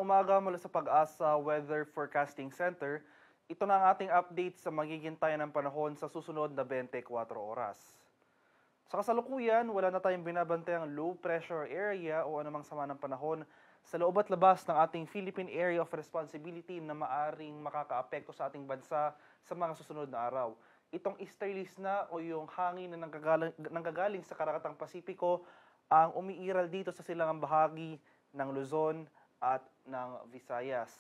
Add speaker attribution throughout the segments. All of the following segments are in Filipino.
Speaker 1: umaga mula sa Pag-asa Weather Forecasting Center. Ito na ang ating update sa magiging tayo ng panahon sa susunod na 24 oras. Sa kasalukuyan, wala na tayong binabantayang low pressure area o anumang sama ng panahon sa loob at labas ng ating Philippine Area of Responsibility na maaring makakaapekto sa ating bansa sa mga susunod na araw. Itong easterlies na o yung hangin na nanggagaling sa Karakatang Pasipiko ang umiiral dito sa silangang bahagi ng Luzon at ng Visayas.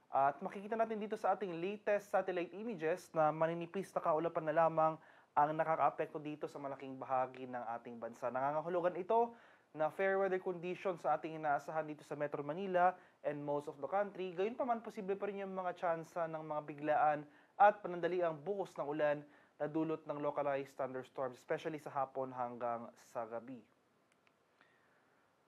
Speaker 1: At makikita natin dito sa ating latest satellite images na maninipis na kaulapan na lamang ang nakakaapekto dito sa malaking bahagi ng ating bansa. Nangangahulugan ito na fair weather conditions sa ating inaasahan dito sa Metro Manila and most of the country. Gayunpaman, posible pa rin yung mga tsansa ng mga biglaan at panandaliang buhos ng ulan na dulot ng localized thunderstorms, especially sa hapon hanggang sa gabi.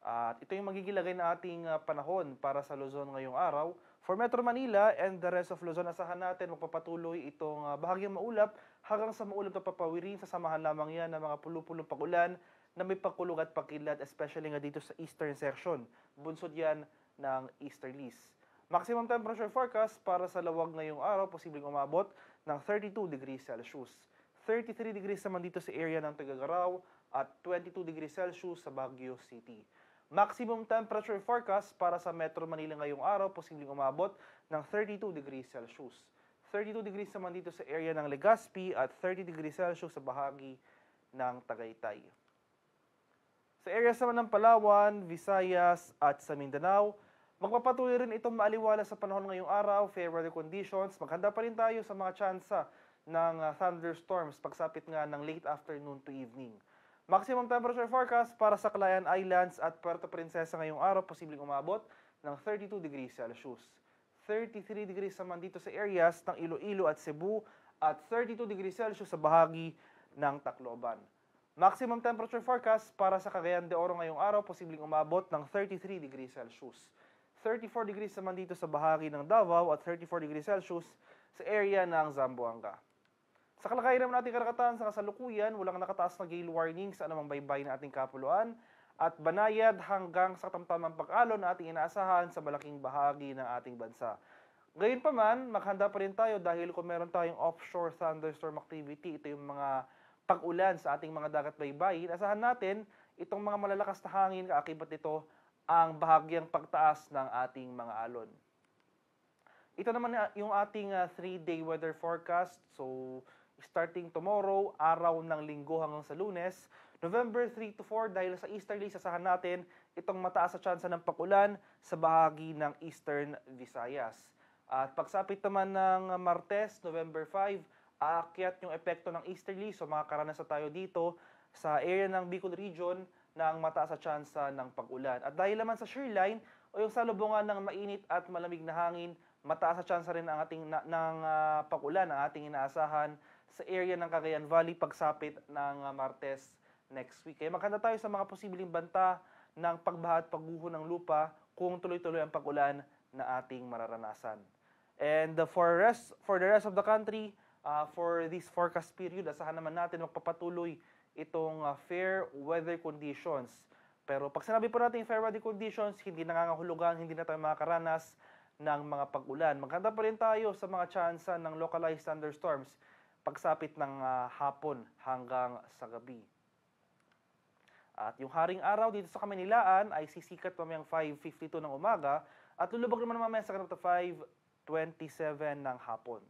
Speaker 1: At ito yung magiging lagay na ating panahon para sa Luzon ngayong araw. For Metro Manila and the rest of Luzon, asahan natin magpapatuloy itong bahagyang maulap hanggang sa maulap na papawirin. Sasamahan lamang yan ng mga pulupulong pagulan na may pagkulog at pagkilat, especially nga dito sa eastern section. Bunsod yan ng easterlies. Maximum temperature forecast para sa Lawag ngayong araw, posibleng umabot ng 32 degrees Celsius. 33 degrees naman dito sa area ng Tuguegarao at 22 degrees Celsius sa Baguio City. Maximum temperature forecast para sa Metro Manila ngayong araw, posibleng umabot ng 32 degrees Celsius. 32 degrees naman dito sa area ng Legazpi at 30 degrees Celsius sa bahagi ng Tagaytay. Sa areas naman ng Palawan, Visayas at sa Mindanao, magpapatuloy rin itong maaliwala sa panahon ngayong araw, fair weather conditions. Maghanda pa rin tayo sa mga tsansa ng thunderstorms pagsapit nga ng late afternoon to evening. Maximum temperature forecast para sa Calayan Islands at Puerto Princesa ngayong araw, posibleng umabot ng 32 degrees Celsius. 33 degrees naman dito sa areas ng Iloilo at Cebu at 32 degrees Celsius sa bahagi ng Tacloban. Maximum temperature forecast para sa Cagayan de Oro ngayong araw, posibleng umabot ng 33 degrees Celsius. 34 degrees naman dito sa bahagi ng Davao at 34 degrees Celsius sa area ng Zamboanga. Sa kalagayan naman nating karagatan sa kasalukuyan, walang nakataas na gale warning sa anumang baybay ng ating kapuluan at banayad hanggang sa katamtamang pag-alon na ating inaasahan sa malaking bahagi ng ating bansa. Gayunpaman, maghanda pa rin tayo dahil kung meron tayong offshore thunderstorm activity, ito yung mga pag-ulan sa ating mga dagat baybayin, asahan natin itong mga malalakas na hangin, kaakibat nito ang bahagyang pagtaas ng ating mga alon. Ito naman yung ating 3-day weather forecast. So, starting tomorrow, araw ng linggo hanggang sa Lunes, November 3 to 4, dahil sa easterly, sasahan natin itong mataas sa tsansa ng pag-ulan sa bahagi ng Eastern Visayas. At pagsapit naman ng Martes, November 5, aakyat yung epekto ng easterly, so makakaranas tayo dito sa area ng Bicol Region ng mataas sa tsansa ng pag-ulan. At dahil naman sa shear line o yung salubungan ng mainit at malamig na hangin, mataas sa tsansa rin ang ating pag-ulan ang ating inaasahan sa area ng Cagayan Valley pagsapit ng Martes next week. Kaya maghanda tayo sa mga posibleng banta ng pagbaha at pagguho ng lupa kung tuloy-tuloy ang pag-ulan na ating mararanasan. And for the rest of the country, for this forecast period, asahan naman natin magpapatuloy itong fair weather conditions. Pero pag sinabi po natin fair weather conditions, hindi nangangahulugan, hindi na tayo makakaranas ng mga pag-ulan. Maghanda pa rin tayo sa mga tsansa ng localized thunderstorms pagsapit ng hapon hanggang sa gabi. At yung haring araw dito sa Kamanilaan ay sisikat mamayang 5:52 ng umaga at lulubog naman mamaya sa kanto 5:27 ng hapon.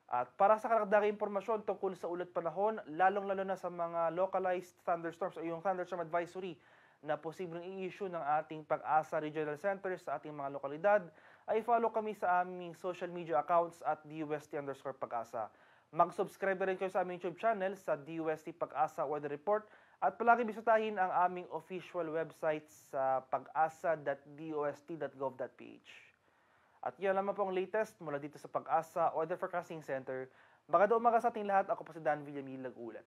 Speaker 1: At para sa karagdagang impormasyon tungkol sa ulat panahon, lalong-lalo na sa mga localized thunderstorms o yung thunderstorm advisory na posibleng i-issue ng ating Pag-asa Regional Centers sa ating mga lokalidad, ay follow kami sa aming social media accounts at DUST_Pag-asa. Mag-subscribe na rin kayo sa aming YouTube channel sa DUST Pag-asa Weather Report at palagi bisitahin ang aming official website sa pag-asa.dost.gov.ph. At yan lamang po ang latest mula dito sa Pag-asa Weather Forecasting Center. Magandang umaga sa ating lahat. Ako po si Dan Villamil Lagulat.